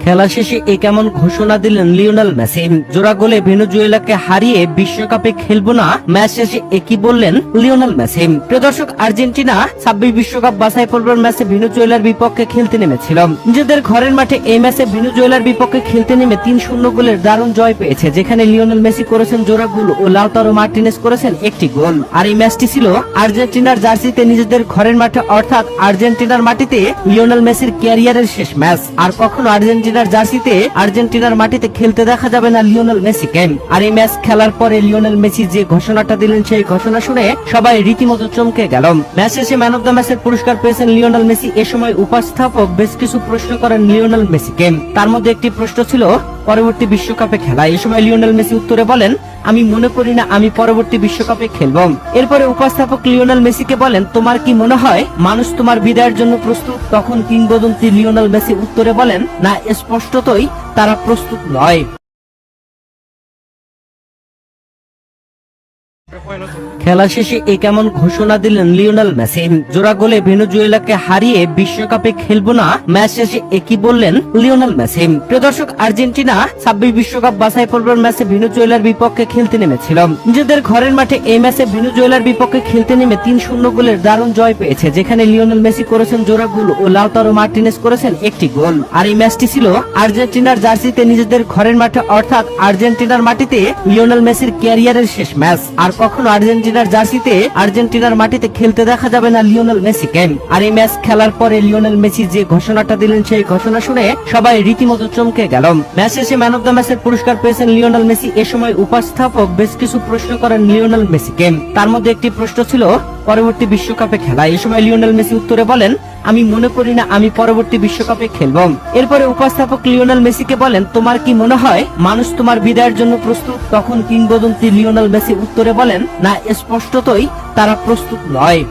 খেলা শেষে এ কেমন ঘোষণা দিলেন লিওনেল মেসি। জোড়া গোলে ভেনেজুয়েলাকে হারিয়ে বিশ্বকাপে খেলবো না, ম্যাচ শেষে একই বললেন লিওনেল মেসি। প্রিয় দর্শক, আর্জেন্টিনা 26 বিশ্বকাপ বাছাই পর্বের ম্যাচে ভেনেজুয়েলার বিপক্ষে খেলতে নেমেছিল। নিজেদের ঘরের মাঠে এই ম্যাচে ভেনেজুয়েলার বিপক্ষে খেলতে নেমে 3-0 গোলের দারুণ জয় পেয়েছে, যেখানে লিওনেল মেসি করেছেন জোড়া গোল ও লাউতারো মার্টিনেজ করেছেন একটি গোল। আর এই ম্যাচটি ছিল আর্জেন্টিনার জার্সিতে নিজেদের ঘরের মাঠে অর্থাৎ আর্জেন্টিনার মাটিতে লিওনেল মেসির ক্যারিয়ারের শেষ ম্যাচ। আর কখনো আর্জেন্টিনার জার্সিতে আর্জেন্টিনার মাটিতে খেলতে দেখা যাবে না লিওনেল মেসিকে। আর এই ম্যাচ খেলার পরে লিওনেল মেসি যে ঘোষণাটা দিলেন, সেই ঘোষণা শুনে সবাই রীতিমতো চমকে গেল। ম্যাচ শেষে ম্যান অফ দ্য ম্যাচের পুরস্কার পেয়েছেন লিওনেল মেসি। এ সময় উপস্থাপক বেশ কিছু প্রশ্ন করেন লিওনেল মেসিকে। তার মধ্যে একটি প্রশ্ন ছিল পরবর্তী বিশ্বকাপে খেলা। এই সময় লিওনেল মেসি উত্তরে বলেন, আমি মনে করি না আমি পরবর্তী বিশ্বকাপে খেলবো। এরপরে উপস্থাপক লিওনেল মেসিকে বলেন, তোমার কি মনে হয় মানুষ তোমার বিদায়ের জন্য প্রস্তুত? তখন কিংবদন্তি লিওনেল মেসি উত্তরে বলেন, না, স্পষ্টতই তারা প্রস্তুত নয়। খেলা শেষে এ কেমন ঘোষণা দিলেন লিওনেল মেসি। জোড়া গোলে ভেনেজুয়েলাকে হারিয়ে বিশ্বকাপে খেলবো না, ম্যাচ শেষে একই বললেন লিওনেল মেসি। প্রিয় দর্শক, আর্জেন্টিনা 26 বিশ্বকাপ বাছাই পর্বের ম্যাচে ভেনেজুয়েলার বিপক্ষে খেলতে নেমেছিল। নিজেদের ঘরের মাঠে এই ম্যাচে ভেনেজুয়েলার বিপক্ষে খেলতে নেমে 3-0 গোলের দারুণ জয় পেয়েছে, যেখানে লিওনেল মেসি করেছেন জোড়া গোল ও লাউতারো মার্টিনেজ করেছেন একটি গোল। আর এই ম্যাচটি ছিল আর্জেন্টিনার জার্সিতে নিজেদের ঘরের মাঠে অর্থাৎ আর্জেন্টিনার মাটিতে লিওনেল মেসির ক্যারিয়ারের শেষ ম্যাচ। আর কখনো আর্জেন্টিনার জার্সিতে আর্জেন্টিনার মাটিতে খেলতে দেখা যাবে না লিওনেল মেসিকে। আর এই ম্যাচ খেলার পরে লিওনেল মেসি যে ঘোষণাটা দিলেন, সেই ঘোষণা শুনে সবাই রীতিমতো চমকে গেল। ম্যাচ শেষে ম্যান অফ দ্য ম্যাচের পুরস্কার পেয়েছেন লিওনেল মেসি। এ সময় উপস্থাপক বেশ কিছু প্রশ্ন করেন লিওনেল মেসিকে। তার মধ্যে একটি প্রশ্ন ছিল পরবর্তী বিশ্বকাপে খেলা। এই সময় লিওনেল মেসি উত্তরে বলেন, আমি মনে করি না আমি পরবর্তী বিশ্বকাপে খেলবো। এরপরে উপস্থাপক লিওনেল মেসিকে বলেন, তোমার কি মনে হয় মানুষ তোমার বিদায়ের জন্য প্রস্তুত? তখন কিংবদন্তি লিওনেল মেসি উত্তরে বলেন, না, স্পষ্টতই তারা প্রস্তুত নয়।